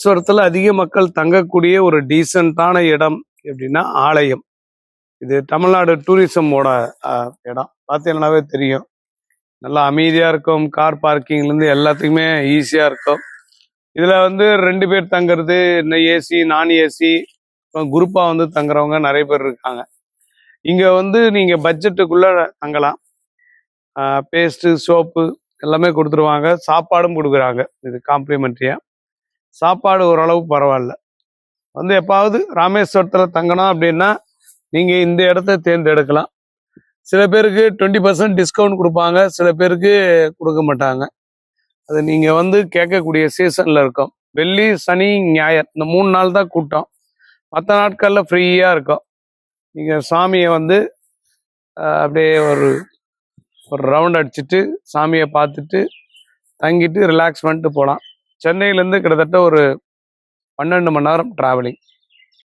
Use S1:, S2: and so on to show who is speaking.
S1: ராமேஸ்வரத்துல அதிக மக்கள் தங்கக்கூடிய ஒரு டீசென்டான இடம் எப்படின்னா ஆலயம். இது தமிழ்நாடு டூரிசமோட இடம். பார்த்தீங்கன்னாவே தெரியும். நல்லா அமைதியா இருக்கும். கார் பார்க்கிங்ல இருந்து எல்லாத்துக்குமே ஈஸியா இருக்கும். இதுல வந்து 2 பேர் தங்குறது, ஏசி நான் ஏசி குரூப்பா வந்து தங்குறவங்க நிறைய பேர் இருக்காங்க. இங்க வந்து நீங்க பட்ஜெட்டுக்குள்ள தங்கலாம். பேஸ்ட் சோப்பு எல்லாமே கொடுத்துருவாங்க. சாப்பாடும் கொடுக்குறாங்க. இது காம்ப்ளிமெண்ட்ரியா. சாப்பாடு ஓரளவு பரவாயில்ல. வந்து எப்பாவது ராமேஸ்வரத்துல தங்கணும் அப்படின்னா நீங்க இந்த இடத்த தேர்ந்தெடுக்கலாம். சில பேருக்கு 20% டிஸ்கவுண்ட் கொடுப்பாங்க, சில பேருக்கு கொடுக்க மாட்டாங்க. அது நீங்க வந்து கேட்கக்கூடிய சீசன்ல இருக்கும். வெள்ளி சனி ஞாயிறு இந்த 3 நாள் தான் கூட்டம். மற்ற நாட்கள்ல ஃப்ரீயா இருக்கும். நீங்க சாமியை வந்து அப்படியே ஒரு ரவுண்ட் அடிச்சுட்டு சாமியை பார்த்துட்டு தங்கிட்டு ரிலாக்ஸ் பண்ணிட்டு போகலாம். சென்னையிலேருந்து கிட்டத்தட்ட ஒரு 12 மணி நேரம் டிராவலிங்.